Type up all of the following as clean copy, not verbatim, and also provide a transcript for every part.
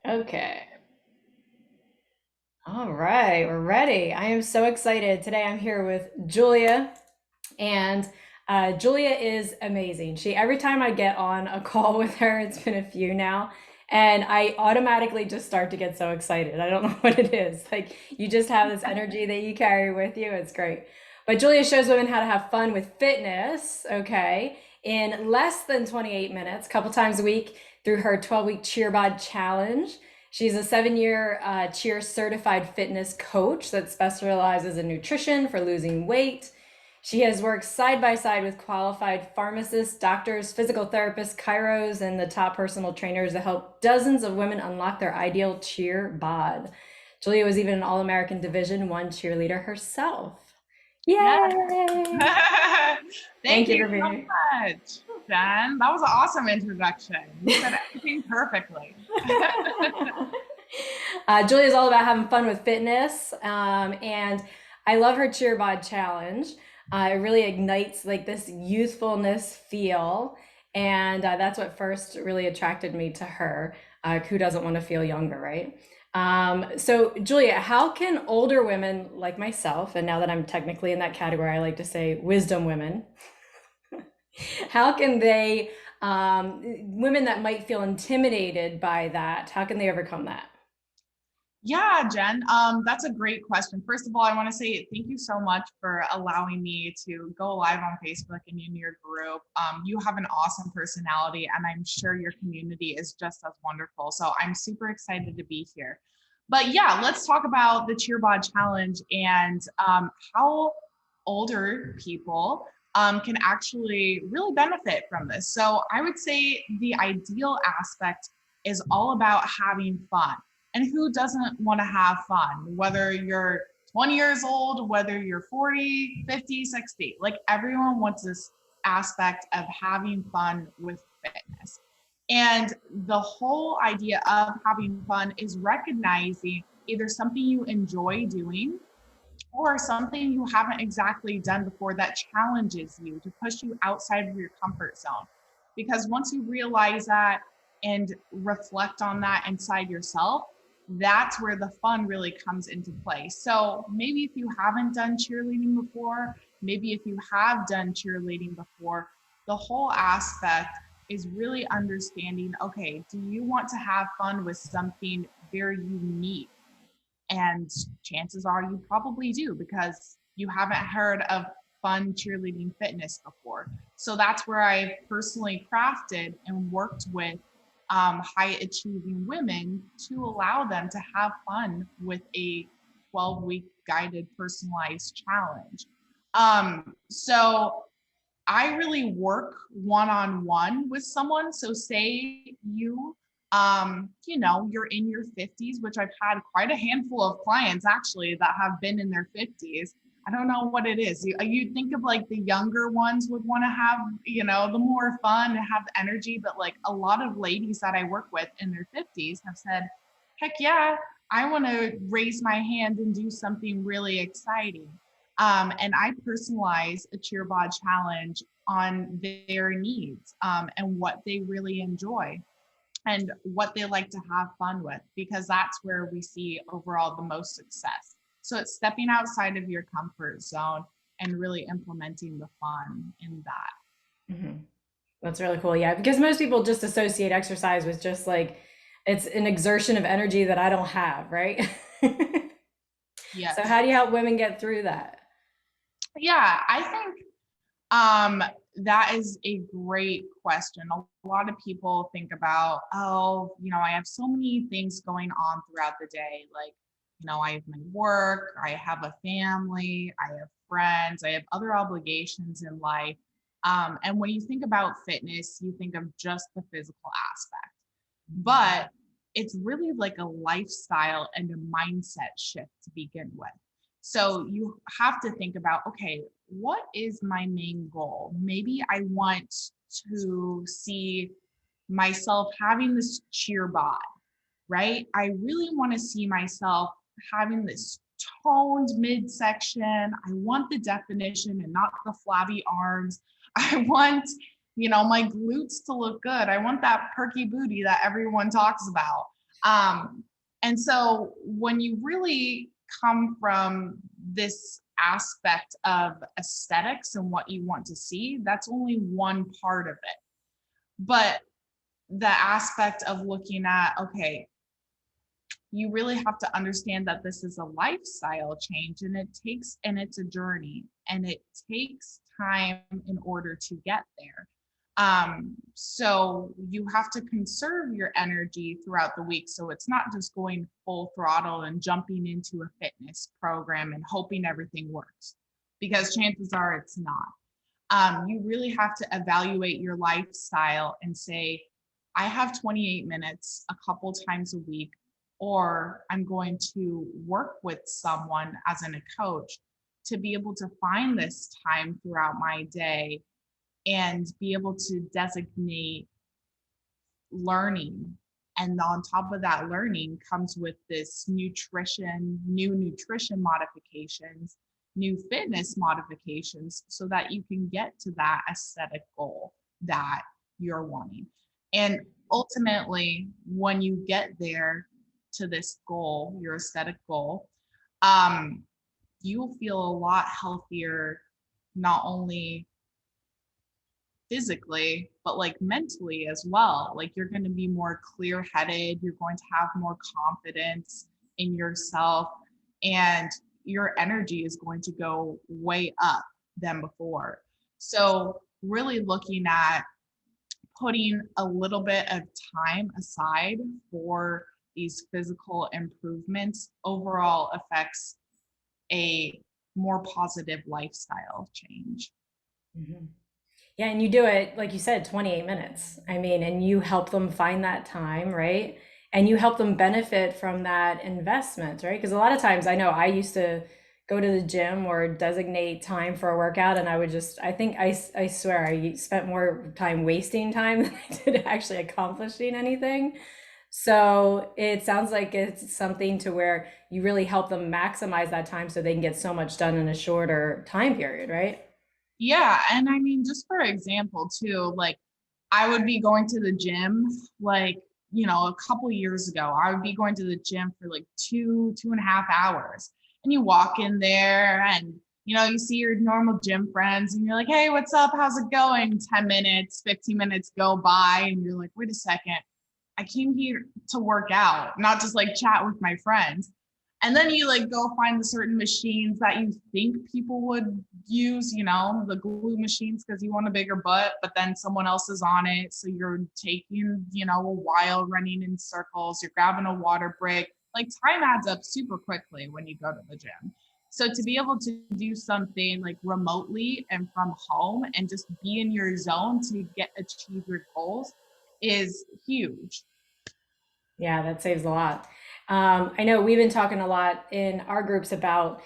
Okay. All right, we're ready. I am so excited. Today I'm here with Julia, and Julia is amazing. She every time I get on a call with her, it's been a few now, and I automatically just start to get so excited. I don't know what it is. Like you just have this energy that you carry with you. It's great. But Julia shows women how to have fun with fitness, okay, in less than 28 minutes, a couple times a week through her 12-week CheerBod challenge. She's a 7-year Cheer certified fitness coach that specializes in nutrition for losing weight. She has worked side by side with qualified pharmacists, doctors, physical therapists, chiros, and the top personal trainers to help dozens of women unlock their ideal cheer bod. Julia was even an All American Division One cheerleader herself. Yes. Yay! Thank Thank you you for being so here. much, Jen. That was an awesome introduction. You said everything perfectly. Julia is all about having fun with fitness, and I love her CheerBod challenge. It really ignites like this youthfulness feel, and that's what first really attracted me to her. Who doesn't want to feel younger, right? So, Julia, how can older women like myself, and now that I'm technically in that category, I like to say wisdom women, how can they, women that might feel intimidated by that, how can they overcome that? Yeah, Jen, that's a great question. First of all, I want to say thank you so much for allowing me to go live on Facebook and in your group. You have an awesome personality, and I'm sure your community is just as wonderful. So I'm super excited to be here. But yeah, let's talk about the CheerBod Challenge and how older people can actually really benefit from this. So I would say the ideal aspect is all about having fun. And who doesn't want to have fun? Whether you're 20 years old, whether you're 40, 50, 60, like everyone wants this aspect of having fun with fitness. And the whole idea of having fun is recognizing either something you enjoy doing or something you haven't exactly done before that challenges you to push you outside of your comfort zone. Because once you realize that and reflect on that inside yourself, that's where the fun really comes into play. So maybe if you haven't done cheerleading before, maybe if you have done cheerleading before, the whole aspect is really understanding, okay, do you want to have fun with something very unique? And chances are you probably do because you haven't heard of fun cheerleading fitness before. So that's where I personally crafted and worked with high achieving women to allow them to have fun with a 12-week guided personalized challenge. So I really work one-on-one with someone. So say you're in your 50s, which I've had quite a handful of clients actually that have been in their 50s. I don't know what it is. You think of like the younger ones would want to have, the more fun and have the energy, but like a lot of ladies that I work with in their 50s have said, heck yeah, I want to raise my hand and do something really exciting. And I personalize a CheerBod challenge on their needs and what they really enjoy and what they like to have fun with, because that's where we see overall the most success. So it's stepping outside of your comfort zone and really implementing the fun in that. Mhm. That's really cool. Yeah, because most people just associate exercise with just like it's an exertion of energy that I don't have, right? So Yes. how do you help women get through that? Yeah, I think that is a great question. A lot of people think about, oh, I have so many things going on throughout the day. Like, I have my work, I have a family, I have friends, I have other obligations in life. And when you think about fitness, you think of just the physical aspect. But it's really like a lifestyle and a mindset shift to begin with. So you have to think about, okay, what is my main goal? Maybe I want to see myself having this cheer bod, right? I really want to see myself having this toned midsection. I want the definition and not the flabby arms. I want, my glutes to look good. I want that perky booty that everyone talks about. And so when you really come from this aspect of aesthetics and what you want to see, that's only one part of it. But the aspect of looking at, okay, you really have to understand that this is a lifestyle change, and it's a journey, and it takes time in order to get there. So you have to conserve your energy throughout the week. So it's not just going full throttle and jumping into a fitness program and hoping everything works, because chances are it's not. You really have to evaluate your lifestyle and say, I have 28 minutes a couple times a week, or I'm going to work with someone as a coach to be able to find this time throughout my day and be able to designate learning. And on top of that learning comes with this nutrition, new nutrition modifications, new fitness modifications, so that you can get to that aesthetic goal that you're wanting. And ultimately, when you get there to this goal, your aesthetic goal, you will feel a lot healthier, not only physically, but like mentally as well. Like you're going to be more clear headed, you're going to have more confidence in yourself, and your energy is going to go way up than before. So, really looking at putting a little bit of time aside for these physical improvements overall affects a more positive lifestyle change. Mhm. Yeah, and you do it, like you said, 28 minutes. I mean, and you help them find that time, right? And you help them benefit from that investment, right? Because a lot of times I know I used to go to the gym or designate time for a workout, and I would just, I swear, I spent more time wasting time than I did actually accomplishing anything. So it sounds like it's something to where you really help them maximize that time so they can get so much done in a shorter time period, right? Yeah, and I mean, just for example, too, like I would be going to the gym, like, a couple years ago, I would be going to the gym for like 2.5 hours. And you walk in there and, you see your normal gym friends and you're like, hey, what's up? How's it going? 10 minutes, 15 minutes go by. And you're like, wait a second. I came here to work out, not just like chat with my friends. And then you like go find the certain machines that you think people would use, the glue machines because you want a bigger butt, but then someone else is on it. So you're taking, a while running in circles, you're grabbing a water break. Like time adds up super quickly when you go to the gym. So to be able to do something like remotely and from home and just be in your zone to achieve your goals is huge. Yeah, that saves a lot. I know we've been talking a lot in our groups about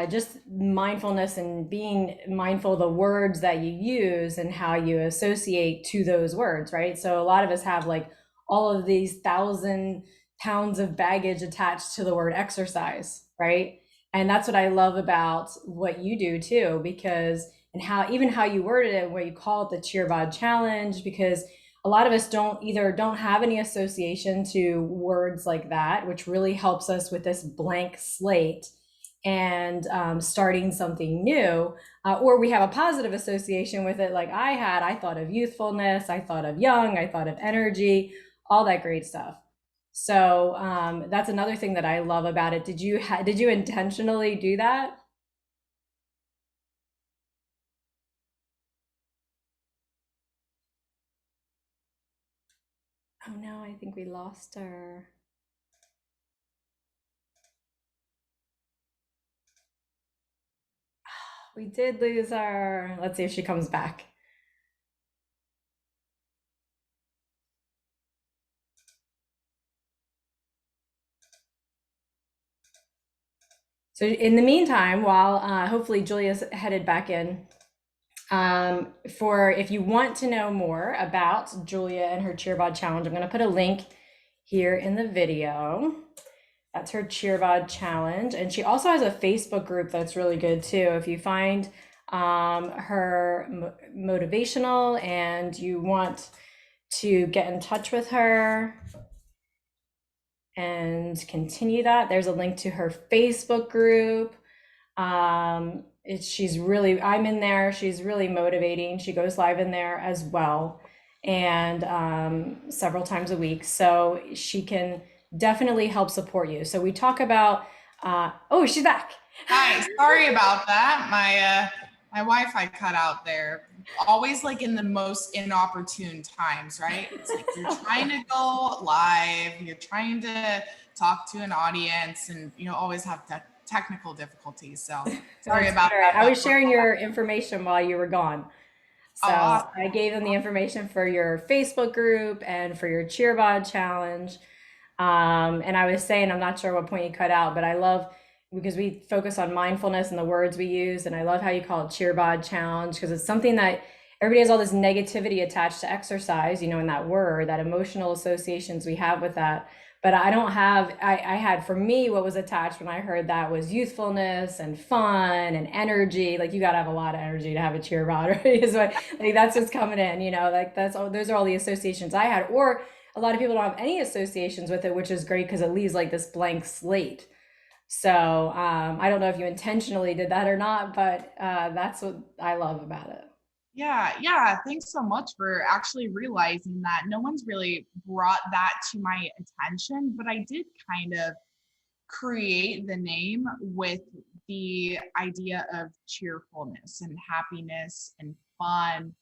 just mindfulness and being mindful of the words that you use and how you associate to those words, right? So a lot of us have like all of these 1,000 pounds of baggage attached to the word exercise, right? And that's what I love about what you do too, because and how you worded it, where you call it the CheerBod challenge, because a lot of us don't have any association to words like that, which really helps us with this blank slate and starting something new, or we have a positive association with it, like I thought of youthfulness, I thought of young, I thought of energy, all that great stuff. So that's another thing that I love about it. Did you intentionally do that? Oh no, I think we lost her. We did lose her. Let's see if she comes back. So in the meantime, while hopefully Julia's headed back in, for if you want to know more about Julia and her CheerBod challenge, I'm going to put a link here in the video. That's her CheerBod challenge, and she also has a Facebook group that's really good too. If you find her motivational and you want to get in touch with her, and continue that. There's a link to her Facebook group. She's really, I'm in there. She's really motivating. She goes live in there as well, and several times a week. So she can definitely help support you. So we talk about, oh, she's back. Hi, sorry about that. My Wi-Fi cut out there. Always like in the most inopportune times, right? It's like you're trying to go live, you're trying to talk to an audience, and always have technical difficulties. So sorry That's about all right. that. I But was sharing your information while you were gone. oh, So awesome. I gave them the information for your Facebook group and for your CheerBod challenge. And I was saying, I'm not sure what point you cut out, but I love because we focus on mindfulness and the words we use. And I love how you call it CheerBod challenge because it's something that everybody has all this negativity attached to exercise, in that word, that emotional associations we have with that. But I don't have, I had for me, what was attached when I heard that was youthfulness and fun and energy. Like you got to have a lot of energy to have a CheerBod, right? Is what, like that's what's coming in, like that's all, those are all the associations I had. Or a lot of people don't have any associations with it, which is great because it leaves like this blank slate. So I don't know if you intentionally did that or not, but that's what I love about it. Yeah. Thanks so much for actually realizing that. No one's really brought that to my attention, but I did kind of create the name with the idea of cheerfulness and happiness and fun.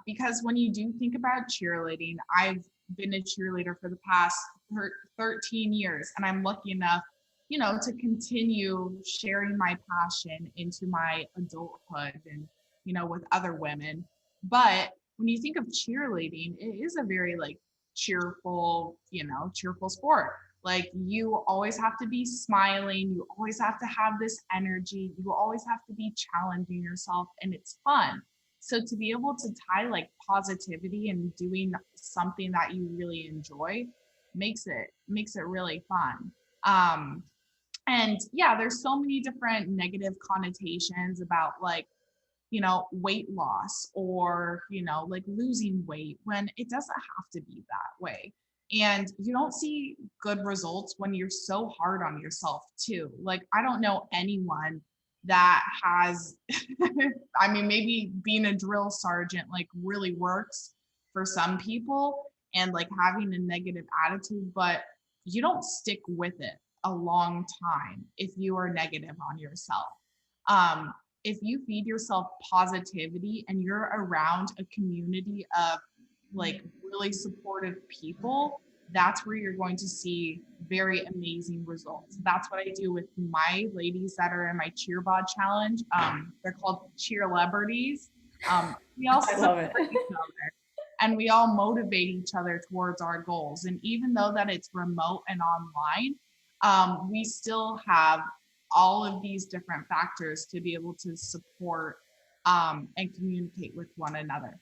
Because when you do think about cheerleading, I've been a cheerleader for the past 13 years, and I'm lucky enough, to continue sharing my passion into my adulthood and, with other women. But when you think of cheerleading, it is a very like cheerful sport. Like you always have to be smiling, you always have to have this energy, you always have to be challenging yourself, and it's fun. So to be able to tie like positivity and doing something that you really enjoy makes it really fun. Um, and yeah, there's so many different negative connotations about like weight loss or, like losing weight when it doesn't have to be that way. And you don't see good results when you're so hard on yourself too. Like, I don't know anyone that has, I mean, maybe being a drill sergeant like really works for some people and like having a negative attitude, but you don't stick with it a long time if you are negative on yourself. If you feed yourself positivity and you're around a community of like really supportive people, that's where you're going to see very amazing results. That's what I do with my ladies that are in my CheerBod challenge. They're called cheerlebrities. We all I love support it. each other and we all motivate each other towards our goals. And even though that it's remote and online, we still have all of these different factors to be able to support and communicate with one another.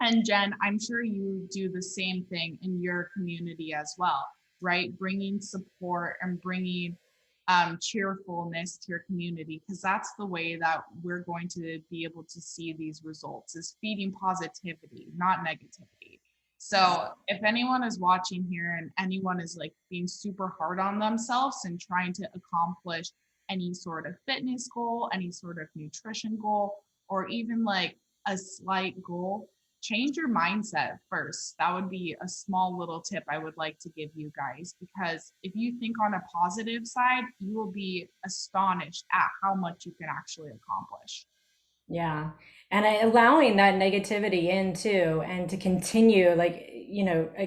And Jen, I'm sure you do the same thing in your community as well, right? Bringing support and bringing cheerfulness to your community, because that's the way that we're going to be able to see these results is feeding positivity, not negativity. So if anyone is watching here and anyone is like being super hard on themselves and trying to accomplish any sort of fitness goal, any sort of nutrition goal, or even like a slight goal, change your mindset first. That would be a small little tip I would like to give you guys, because if you think on a positive side, you will be astonished at how much you can actually accomplish. Yeah. And allowing that negativity in too, and to continue, like,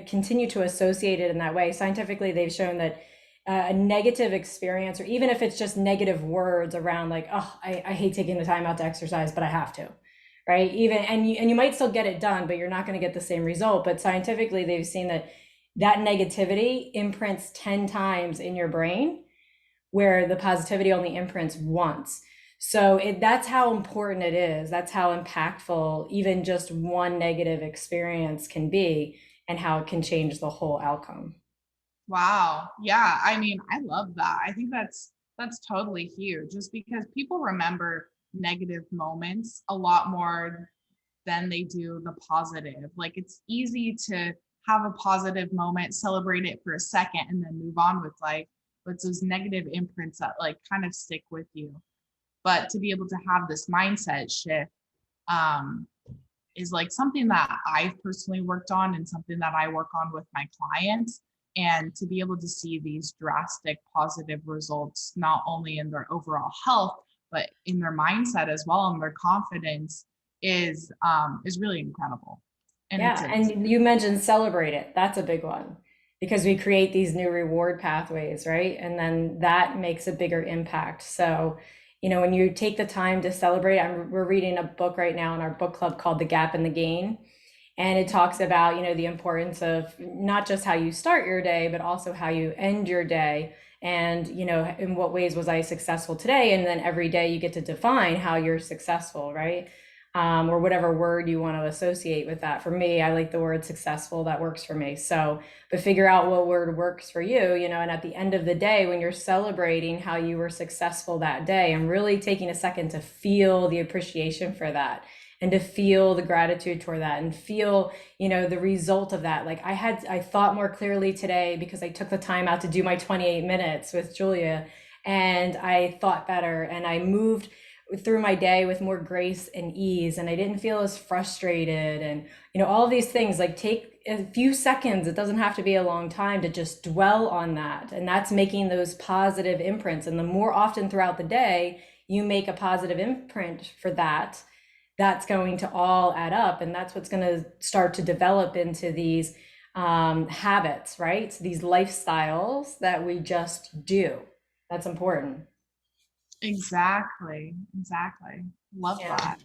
continue to associate it in that way. Scientifically, they've shown that a negative experience, or even if it's just negative words around, like, oh, I hate taking the time out to exercise, but I have to, right? Even, and you might still get it done, but you're not going to get the same result. But scientifically, they've seen that that negativity imprints 10 times in your brain, where the positivity only imprints once. So that's how important it is. That's how impactful even just one negative experience can be, and how it can change the whole outcome. Wow. Yeah. I mean, I love that. I think that's totally huge just because people remember negative moments a lot more than they do the positive. Like it's easy to have a positive moment, celebrate it for a second, and then move on with life. But it's those negative imprints that like kind of stick with you. But to be able to have this mindset shift um, is like something that I've personally worked on and something that I work on with my clients. And to be able to see these drastic positive results, not only in their overall health, but in their mindset as well, and their confidence is really incredible. And it's Yeah, and you mentioned celebrate it. That's a big one because we create these new reward pathways, right? And then that makes a bigger impact. So, when you take the time to celebrate, we're reading a book right now in our book club called The Gap and the Gain. And it talks about, the importance of not just how you start your day, but also how you end your day. And, in what ways was I successful today? And then every day you get to define how you're successful, right? Or whatever word you want to associate with that. For me, I like the word successful. That works for me. So, but figure out what word works for you, and at the end of the day, when you're celebrating how you were successful that day and really taking a second to feel the appreciation for that and to feel the gratitude toward that and feel, the result of that. Like I thought more clearly today because I took the time out to do my 28 minutes with Julia, and I thought better and I moved through my day with more grace and ease, and I didn't feel as frustrated, and all of these things. Like, take a few seconds, it doesn't have to be a long time, to just dwell on that, and that's making those positive imprints. And the more often throughout the day you make a positive imprint for that, that's going to all add up, and that's what's going to start to develop into these habits, right? So these lifestyles that we just do. That's important. exactly. Love Yeah. that.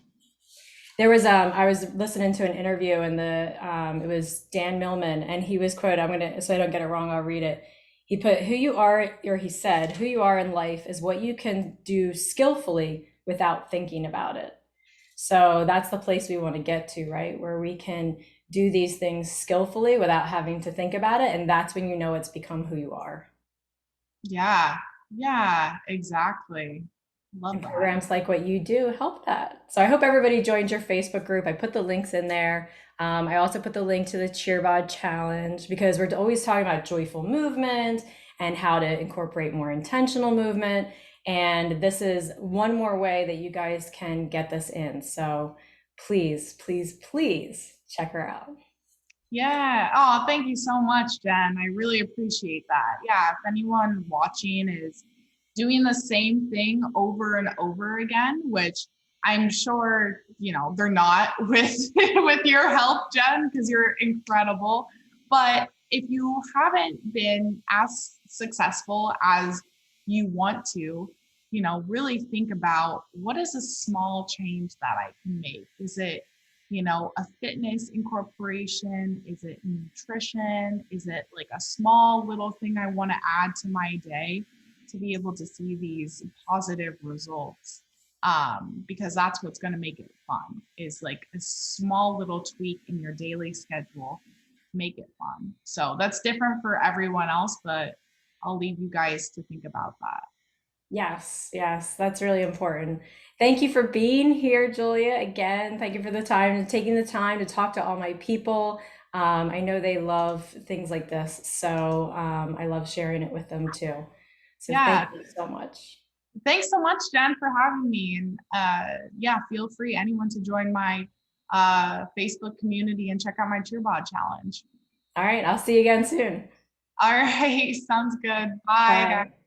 There was I was listening to an interview, and the it was Dan Millman, and he was quoted, I'm gonna, so I don't get it wrong, I'll read it. He put, who you are, or he said, who you are in life is what you can do skillfully without thinking about it. So that's the place we want to get to, right? Where we can do these things skillfully without having to think about it. And that's when it's become who you are. Yeah, yeah, exactly. Love And that. programs like what you do help that. So I hope everybody joins your Facebook group. I put the links in there. I also put the link to the CheerBod challenge because we're always talking about joyful movement and how to incorporate more intentional movement. And this is one more way that you guys can get this in. So please, please, please check her out. Yeah. Oh, thank you so much, Jen. I really appreciate that. Yeah. If anyone watching is doing the same thing over and over again, which I'm sure, they're not with with your help, Jen, because you're incredible. But if you haven't been as successful as you want to, really think about what is a small change that I can make? Is it a fitness incorporation? Is it nutrition? Is it like a small little thing I want to add to my day to be able to see these positive results? Because that's what's going to make it fun, is like a small little tweak in your daily schedule, make it fun. So that's different for everyone else, but I'll leave you guys to think about that. Yes, yes, that's really important. Thank you for being here, Julia. Again, thank you for the time and taking the time to talk to all my people. I know they love things like this, so I love sharing it with them too. So thank Yeah. you so much. Thanks so much, Jen, for having me. And yeah, feel free, anyone, to join my Facebook community and check out my CheerBod challenge. All right, I'll see you again soon. All right, sounds good. Bye, guys. Bye.